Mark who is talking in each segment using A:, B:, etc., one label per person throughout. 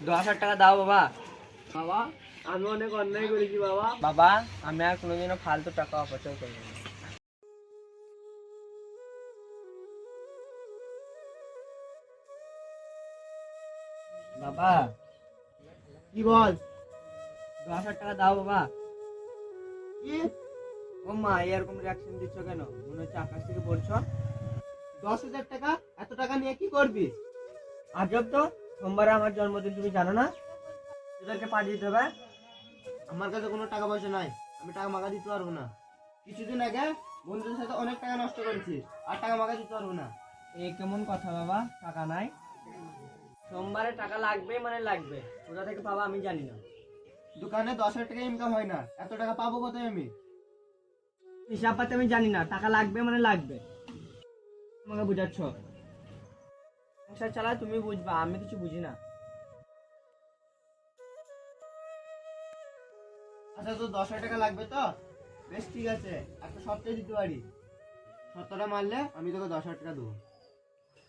A: 10,000 টাকা দাও বাবা।
B: বাবা আমি অনেক অন্যায় করেছি বাবা।
A: বাবা আমি আর কোনোদিনও ফালতু টাকা অপচয় করবো না। বাবা
B: কি বল?
A: 10,000 টাকা দাও বাবা।
B: কি?
A: ও মা এরকম রিয়াকশন দিচ্ছ কেন? মনে হচ্ছে আকাশ থেকে পড়ছো।
B: 10,000 টাকা? এত টাকা নিয়ে কি করবি?
A: আজব তো, সোমবারে আমার জন্মদিন তুমি জানো না? তোদেরকে পাঠিয়ে দিতে হবে।
B: আমার কাছে কোনো টাকা পয়সা নাই, আমি টাকা মাগা দিতে পারবো না। কিছুদিন আগে বন্ধুদের সাথে অনেক টাকা নষ্ট করেছি, আর টাকা মাগা দিতে পারবো না।
A: এ কেমন কথা বাবা, টাকা নাই? সোমবারে টাকা লাগবে মানে লাগবে, কোথা থেকে পাবা আমি জানি না।
B: দোকানে 10,000 টাকা ইনকাম হয় না, এত টাকা পাবো কোথায় আমি?
A: হিসাব পাতে আমি জানি না, টাকা লাগবে মানে লাগবে। তোমাকে বুঝাচ্ছ, সংসার চালায় তুমি বুঝবা, আমি কিছু বুঝি না।
B: আচ্ছা তো 10,000 টাকা লাগবে তো? বেশ ঠিক আছে, একটা সপ্তাহে দিতে পারি। শর্তটা মারলে আমি তোকে 10,000 টাকা দেবো।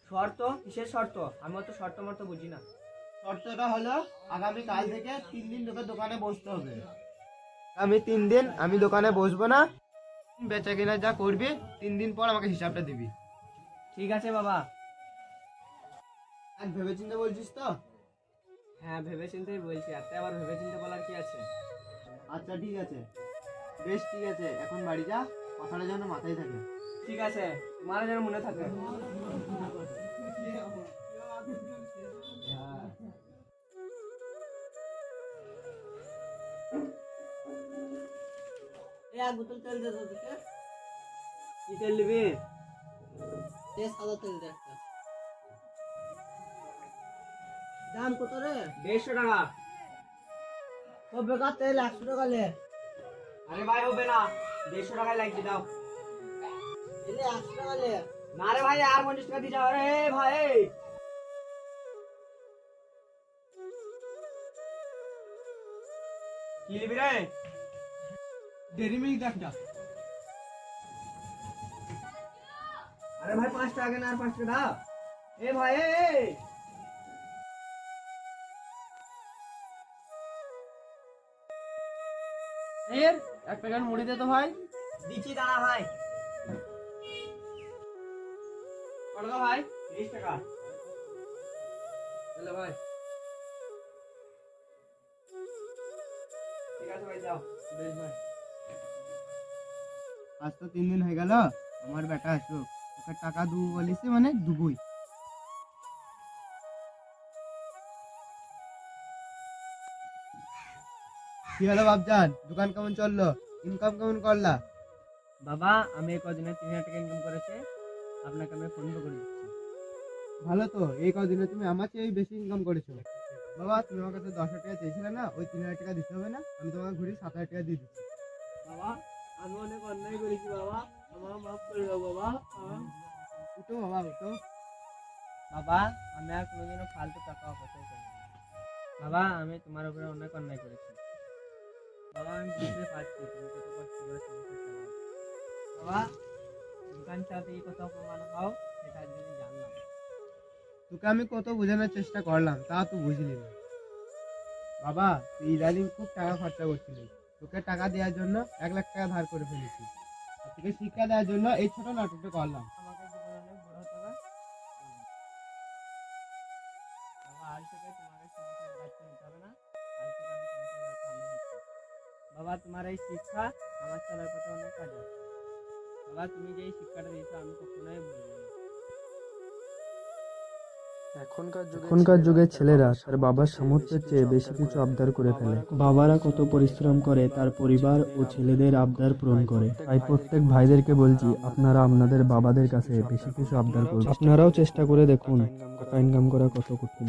A: শর্ত? কিসের শর্ত? আমি অত শর্ত মর্ত বুঝি না।
B: শর্তটা হলো আগামী কাল থেকে 3 দিন তোকে দোকানে বসতে হবে। আমি 3 দিন আমি দোকানে বসবো না, বেচা কিনা যা করবি 3 দিন পর আমাকে হিসাবটা দিবি।
A: ঠিক আছে বাবা।
B: আর ভেবেচিন্তে বলছিস তো?
A: হ্যাঁ ভেবে চিন্তেই বলছি, এত আবার ভেবে চিন্তে বলার কি আছে?
B: আচ্ছা ঠিক আছে, বেশ ঠিক আছে, এখন বাড়ি যা, কথাটা যেন মাথায় থাকে।
A: ঠিক আছে, তোমার যেন মনে থাকে।
B: এক বোতল তেল দে তোদেরকে।
A: কি তেল নিবি?
B: সাদা তেল দে একটা। দাম কত রে?
A: 150 টাকা।
B: ও বেকার তেল 100 টাকা লে।
A: আরে ভাই হবে না, 150 টাকায় লাগবে, দাও।
B: এলে 100 টাকা লে।
A: না রে ভাই, আর 50 টাকা দিয়ে যাও রে ভাই। কি নিবি রে?
B: ডেরি মিল্ক একটা।
A: আরে ভাই 5 টাকা কেন, আর 5 টাকা দাও। এ ভাই
B: এর এক প্যাকেট মুড়ি দে তো ভাই।
A: দিচ্ছি দাঁড়া ভাই। কত টাকা ভাই? 30 টাকা।
B: চলো ভাই।
A: ঠিক আছে ভাই, যাও।
B: বেশ ভাই। আজ তো 3 দিন হয়ে গেল, আমার বেটা আসলো, ওকে টাকা দেবো বলিস মানে দুবই। কি হলো বাপজান, দোকান কেমন চললো? ইনকাম কেমন করলা?
A: বাবা আমি এই কদিনে 3,000 টাকা ইনকাম করেছি, আপনাকে আমি ফোন পে করে দিচ্ছি।
B: ভালো তো, এই কদিনে তুমি আমার চেয়ে বেশি ইনকাম করেছো। বাবা তুমি আমার কাছে 10,000 টাকা চেয়েছিলে না, ওই 3,000 টাকা দিতে হবে না, আমি তোমাকে ঘুরি 7,000 টাকা দিয়ে দিচ্ছি।
A: বাবা আমি অনেক অন্যায় করেছি বাবা, আমার মাফ করে দাও বাবা।
B: উঠো বাবা উঠো।
A: বাবা আমি আর কোনোদিনও ফালতু টাকা অপচয় করব না। বাবা আমি তোমার উপরে অনেক অন্যায় করেছি। বাবা আমি বুঝতে পারছি তুমি কত কষ্ট করে সংসার চালাও। বাবা দোকান চালাতে এই কত অপমান হও সেটা আজকে আমি জানলাম।
B: তোকে আমি কত বোঝানোর চেষ্টা করলাম, তা তুই বুঝলি না। বাবা তুই ইদানিং খুব টাকা খরচা করছিলি, তোকে টাকা দেওয়ার জন্য 1,00,000 টাকা ধার করে ফেলেছি, আর তোকে শিক্ষা দেওয়ার জন্য এই ছোট নাটকটা করলাম।
A: আমাকে জীবনে অনেক বড় হতে হবে। বাবা আজ থেকে তোমাকে সংসারের দায়িত্ব নিতে হবে না, আজ থেকে আমি সংসারের দায়িত্ব আমি নিচ্ছি। বাবা তোমার এই শিক্ষা আমার চলার পথে অনেক কাজে আসবে। বাবা তুমি যে এই শিক্ষাটা দিয়েছো আমি কখনোই ভুলবো না।
C: এখনকার যুগে ছেলেরা তার বাবার সামর্থ্যের চেয়ে বেশি কিছু আবদার করে ফেলে। বাবারা কত পরিশ্রম করে তার পরিবার ও ছেলেদের আবদার পূরণ করে। তাই প্রত্যেক ভাইদেরকে বলছি, আপনারা আপনাদের বাবাদের কাছে বেশি কিছু আবদার করুন। আপনারাও চেষ্টা করে দেখুন, টাকা ইনকাম করা কত কঠিন।